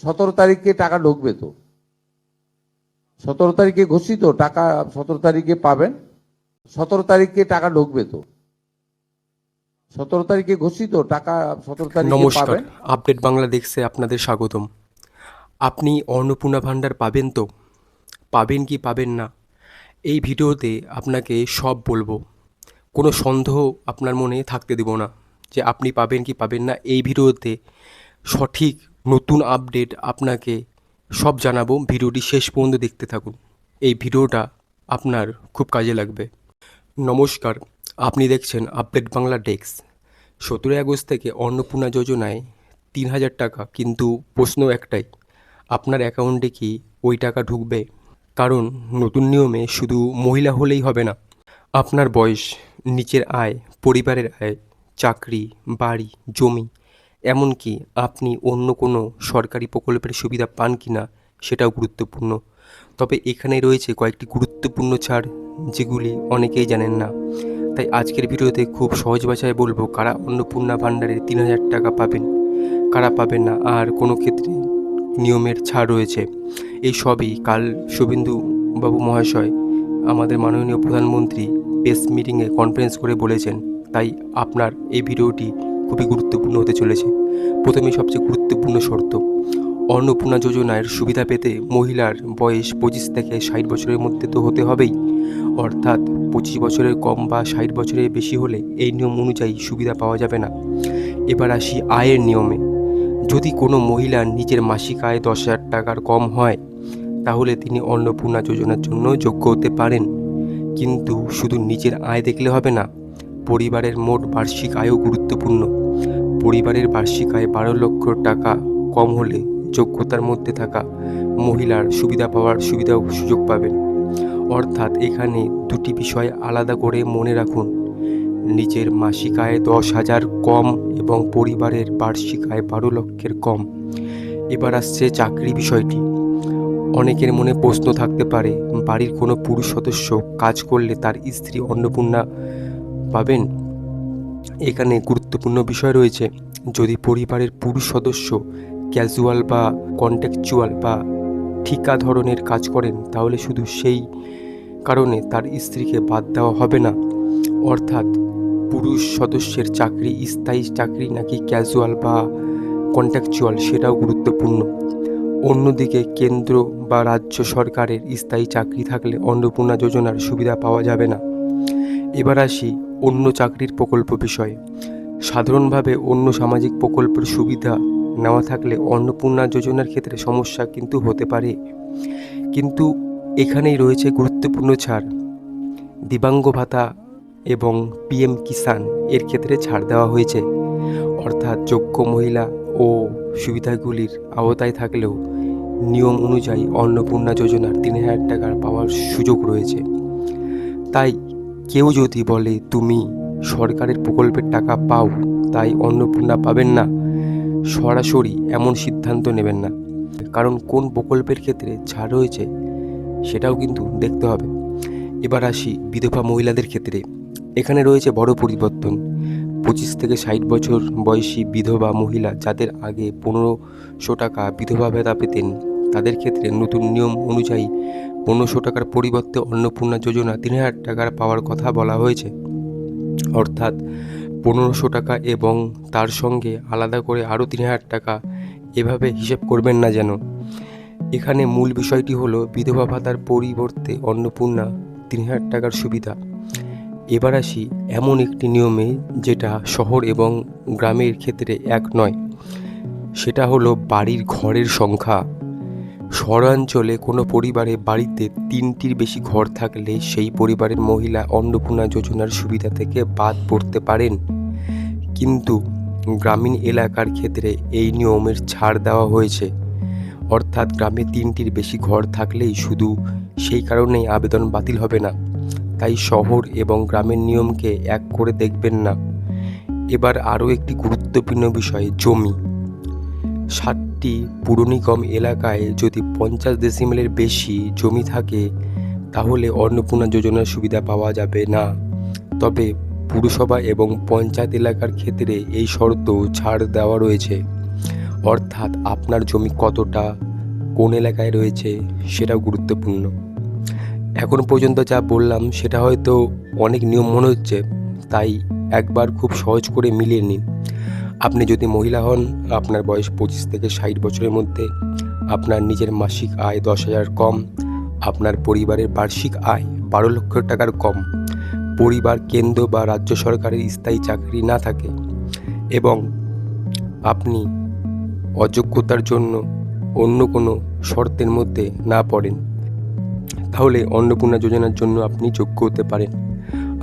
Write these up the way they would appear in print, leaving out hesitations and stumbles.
17 তারিখে টাকা ঢুকবে তো, 17 তারিখে ঘোষিত টাকা, 17 তারিখে পাবেন। 17 তারিখে টাকা ঢুকবে তো, 17 তারিখে ঘোষিত টাকা, 17 তারিখে নমস্কার, পাবেন। আপডেট বাংলা ডেস্কে আপনাদের স্বাগতম। আপনি অন্নপূর্ণা ভাণ্ডার পাবেন তো? পাবেন কি পাবেন না, এই ভিডিওতে আপনাকে সব বলবো। কোনো সন্দেহ আপনার মনে থাকতে দেব না যে আপনি পাবেন কি পাবেন না। এই ভিডিওতে সঠিক নতুন আপডেট আপনাকে সব জানাবো। ভিডিওটি শেষ পর্যন্ত দেখতে থাকুন, এই ভিডিওটা আপনার খুব কাজে লাগবে। নমস্কার, আপনি দেখছেন আপডেট বাংলা ডেস্ক। 17 আগস্ট থেকে অন্নপূর্ণা যোজনায় 3,000 টাকা, কিন্তু প্রশ্ন একটাই, আপনার অ্যাকাউন্টে কি ওই টাকা ঢুকবে? কারণ নতুন নিয়মে শুধু মহিলা হলেই হবে না, আপনার বয়স, নিচের আয়, পরিবারের আয়, চাকরি, বাড়ি, জমি, এমনকি আপনি অন্য কোনো সরকারি প্রকল্পের সুবিধা পান কি না সেটাও গুরুত্বপূর্ণ। তবে এখানে রয়েছে কয়েকটি গুরুত্বপূর্ণ ছাড়, যেগুলি অনেকেই জানেন না। তাই আজকের ভিডিওতে খুব সহজ ভাষায় বলবো কারা অন্নপূর্ণা ভাণ্ডারে 3,000 টাকা পাবেন, কারা পাবেন না, আর কোনো ক্ষেত্রে নিয়মের ছাড় রয়েছে। এই সবই কাল শুভেন্দু বাবু মহাশয়, আমাদের মাননীয় প্রধানমন্ত্রী, প্রেস মিটিংয়ে কনফারেন্স করে বলেছেন। তাই আপনার এই ভিডিওটি খুবই গুরুত্বপূর্ণ হতে চলেছে। প্রথমেই সবচেয়ে গুরুত্বপূর্ণ শর্ত, অন্নপূর্ণা যোজনার সুবিধা পেতে মহিলার বয়স 25 থেকে 60 বছরের মধ্যে তো হতে হবেই, অর্থাৎ 25 বছরের কম বা 60 বছরের বেশি হলে এই নিয়ম অনুযায়ী সুবিধা পাওয়া যাবে না। এবার আসি আয়ের নিয়মে। যদি কোনো মহিলার নিজের মাসিক আয় 10,000 টাকার কম হয়, তাহলে তিনি অন্নপূর্ণা যোজনার জন্য যোগ্য হতে পারেন। কিন্তু শুধু নিজের আয় দেখলে হবে না, পরিবারের মোট বার্ষিক আয়ও গুরুত্বপূর্ণ। পরিবারের বার্ষিক আয় 12 লক্ষ টাকা কম হলে যোগ্যতার মধ্যে থাকা মহিলার সুবিধা পাওয়ার সুযোগ পাবেন। অর্থাৎ এখানে দুটি বিষয় আলাদা করে মনে রাখুন, নিজের মাসিক আয় 10,000 কম এবং পরিবারের বার্ষিক আয় 12 লক্ষের কম। এবার আসছে চাকরি বিষয়টি। অনেকের মনে প্রশ্ন থাকতে পারে, বাড়ির কোনো পুরুষ সদস্য কাজ করলে তার স্ত্রী অন্নপূর্ণা পাবেন? এখানে গুরুত্বপূর্ণ বিষয় রয়েছে। যদি পরিবারের পুরুষ সদস্য ক্যাজুয়াল বা কন্ট্রাকচুয়াল বা ঠিকা ধরনের কাজ করেন, তাহলে শুধু সেই কারণে তার স্ত্রীকে বাদ দেওয়া হবে না। অর্থাৎ পুরুষ সদস্যের চাকরি স্থায়ী চাকরি নাকি ক্যাজুয়াল বা কন্ট্রাকচুয়াল, সেটাও গুরুত্বপূর্ণ। অন্যদিকে কেন্দ্র বা রাজ্য সরকারের স্থায়ী চাকরি থাকলে অন্নপূর্ণা যোজনার সুবিধা পাওয়া যাবে না। এবার আসি অন্য চাকরির প্রকল্প বিষয়ে। সাধারণভাবে অন্য সামাজিক প্রকল্পের সুবিধা নেওয়া থাকলে অন্নপূর্ণা যোজনার ক্ষেত্রে সমস্যা কিন্তু হতে পারে। কিন্তু এখানেই রয়েছে গুরুত্বপূর্ণ ছাড়। দিব্যাঙ্গ ভাতা এবং পিএম কিষাণ এর ক্ষেত্রে ছাড় দেওয়া হয়েছে। অর্থাৎ যোগ্য মহিলা ও সুবিধাগুলির আওতায় থাকলেও নিয়ম অনুযায়ী অন্নপূর্ণা যোজনার 3,000 টাকার পাওয়ার সুযোগ রয়েছে। তাই কেউ যদি বলে তুমি সরকারের প্রকল্পের টাকা পাও তাই অন্নপূর্ণা পাবেন না, সরাসরি এমন সিদ্ধান্ত নেবেন না। কারণ কোন প্রকল্পের ক্ষেত্রে ছাড় রয়েছে সেটাও কিন্তু দেখতে হবে। এবার আসি বিধবা মহিলাদের ক্ষেত্রে। এখানে রয়েছে বড় পরিবর্তন। 25 থেকে 60 বছর বয়সী বিধবা মহিলা যাদের আগে 1,500 টাকা বিধবা ভাতা পেতেন, তাদের ক্ষেত্রে নতুন নিয়ম অনুযায়ী 1,500 টাকার পরিবর্তে অন্নপূর্ণা যোজনা 3,000 টাকার পাওয়ার কথা বলা হয়েছে। অর্থাৎ 1,500 টাকা এবং তার সঙ্গে আলাদা করে আরও 3,000 টাকা, এভাবে হিসেব করবেন না যেন। এখানে মূল বিষয়টি হলো বিধবা ভাতার পরিবর্তে অন্নপূর্ণা 3,000 টাকার সুবিধা। এবার আসি এমন একটি নিয়মে যেটা শহর এবং গ্রামের ক্ষেত্রে এক নয়, সেটা হলো বাড়ির ঘরের সংখ্যা। শহরাঞ্চলে কোনো পরিবারে বাড়িতে 3টির বেশি ঘর থাকলে সেই পরিবারের মহিলা অন্নপূর্ণা যোজনার সুবিধা থেকে বাদ পড়তে পারেন। কিন্তু গ্রামীণ এলাকার ক্ষেত্রে এই নিয়মের ছাড় দেওয়া হয়েছে। অর্থাৎ গ্রামে 3টির বেশি ঘর থাকলেই শুধু সেই কারণেই আবেদন বাতিল হবে না। তাই শহর এবং গ্রামের নিয়মকে এক করে দেখবেন না। এবার আরও একটি গুরুত্বপূর্ণ বিষয়, জমি। 7টি পুর নিগম এলাকায় যদি 50 ডেসিমেলের বেশি জমি থাকে, তাহলে অন্নপূর্ণা যোজনার সুবিধা পাওয়া যাবে না। তবে পুরসভা এবং পঞ্চায়েত এলাকার ক্ষেত্রে এই শর্ত ছাড় দেওয়া রয়েছে। অর্থাৎ আপনার জমি কতটা, কোন এলাকায় রয়েছে সেটাও গুরুত্বপূর্ণ। এখন পর্যন্ত যা বললাম সেটা হয়তো অনেক নিয়ম মনে হচ্ছে, তাই একবার খুব সহজ করে মিলিয়ে নিন। আপনি যদি মহিলা হন, আপনার বয়স 25 থেকে 60 বছরের মধ্যে, আপনার নিজের মাসিক আয় 10,000 কম, আপনার পরিবারের বার্ষিক আয় 12 লক্ষ টাকার কম, পরিবার কেন্দ্র বা রাজ্য সরকারের স্থায়ী চাকরি না থাকে এবং আপনি অযোগ্যতার জন্য অন্য কোনো শর্তের মধ্যে না পড়েন, তাহলে অন্নপূর্ণা যোজনার জন্য আপনি যোগ্য হতে পারেন।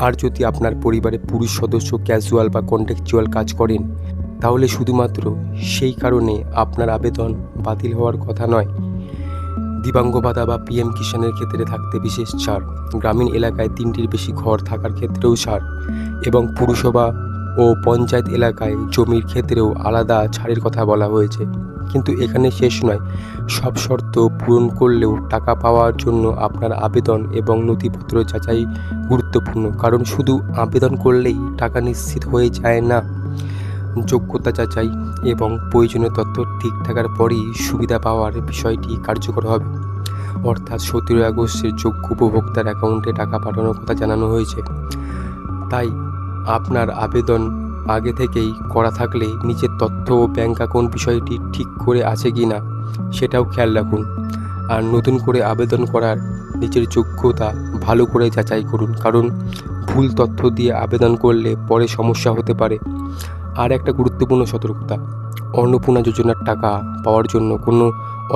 আর যদি আপনার পরিবারে পুরুষ সদস্য ক্যাজুয়াল বা কন্ট্রাকচুয়াল কাজ করেন, তাহলে শুধুমাত্র সেই কারণে আপনার আবেদন বাতিল হওয়ার কথা নয়। দিব্যাঙ্গ ভাতা বা পিএম কিষাণের ক্ষেত্রে থাকতে বিশেষ ছাড়, গ্রামীণ এলাকায় 3টির বেশি ঘর থাকার ক্ষেত্রেও ছাড় এবং পুরসভা ও পঞ্চায়েত এলাকায় জমির ক্ষেত্রেও আলাদা ছাড়ের কথা বলা হয়েছে। কিন্তু এখানে শেষ নয়, সব শর্ত পূরণ করলেও টাকা পাওয়ার জন্য আপনার আবেদন এবং নথিপত্র যাচাই গুরুত্বপূর্ণ, কারণ শুধু আবেদন করলেই টাকা নিশ্চিত হয়ে যায় না। যোগ্যতা যাচাই এবং প্রয়োজনীয় তথ্য ঠিক থাকার পরেই সুবিধা পাওয়ার বিষয়টি কার্যকর হবে। অর্থাৎ 17 আগস্টের যোগ্য উপভোক্তার অ্যাকাউন্টে টাকা পাঠানোর কথা জানানো হয়েছে। তাই আপনার আবেদন আগে থেকেই করা থাকলে নিজের তথ্য ও ব্যাঙ্ক অ্যাকাউন্ট বিষয়টি ঠিক করে আছে কি না সেটাও খেয়াল রাখুন। আর নতুন করে আবেদন করার নিজের যোগ্যতা ভালো করে যাচাই করুন, কারণ ভুল তথ্য দিয়ে আবেদন করলে পরে সমস্যা হতে পারে। আর একটা গুরুত্বপূর্ণ সতর্কতা, অন্নপূর্ণা যোজনার টাকা পাওয়ার জন্য কোনো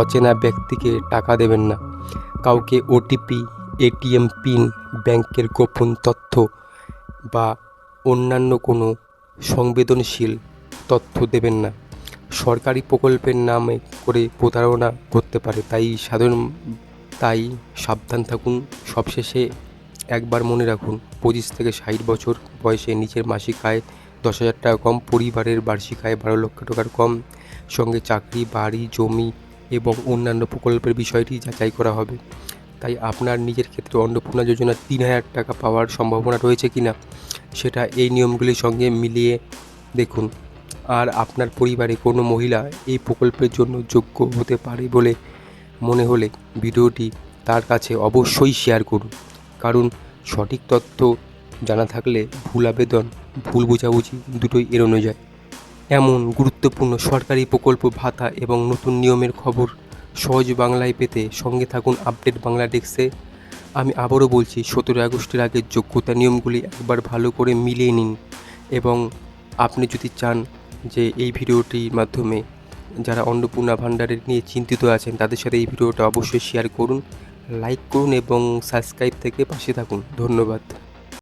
অচেনা ব্যক্তিকে টাকা দেবেন না। কাউকে ওটিপি, এটিএম পিন, ব্যাংকের গোপন তথ্য বা অন্যান্য কোনো সংবেদনশীল তথ্য দেবেন না। সরকারি প্রকল্পের নামে করে প্রতারণা করতে পারে, তাই সাবধান থাকুন। সবশেষে একবার মনে রাখুন, 25 থেকে 60 বছর বয়সে নিজের মাসিক আয় 10,000 টাকা কম, পরিবারের বার্ষিক আয় 12 লক্ষ টাকার কম, সঙ্গে চাকরি, বাড়ি, জমি এবং অন্যান্য প্রকল্পের বিষয়টি যাচাই করা হবে। তাই আপনার নিজের ক্ষেত্রে অন্নপূর্ণা যোজনার 3,000 টাকা পাওয়ার সম্ভাবনা রয়েছে কিনা সেটা এই নিয়মগুলির সঙ্গে মিলিয়ে দেখুন। আর আপনার পরিবারে কোনো মহিলা এই প্রকল্পের জন্য যোগ্য হতে পারে বলে মনে হলে ভিডিওটি তার কাছে অবশ্যই শেয়ার করুন, কারণ সঠিক তথ্য জানা থাকলে ভুল আবেদন, ভুল বোঝাবুঝি দুটোই এড়ানো যায়। এমন গুরুত্বপূর্ণ সরকারি প্রকল্প, ভাতা এবং নতুন নিয়মের খবর সহজ বাংলায় পেতে সঙ্গে থাকুন আপডেট বাংলা ডেস্কে। আমি আবারও বলছি, 17 আগস্টের আগে যোগ্যতা নিয়মগুলি একবার ভালো করে মিলিয়ে নিন। এবং আপনি যদি চান যে এই ভিডিওটির মাধ্যমে যারা অন্নপূর্ণা ভাণ্ডারের নিয়ে চিন্তিত আছেন তাদের সাথে এই ভিডিওটা অবশ্যই শেয়ার করুন, লাইক করুন এবং সাবস্ক্রাইব থেকে পাশে থাকুন। ধন্যবাদ।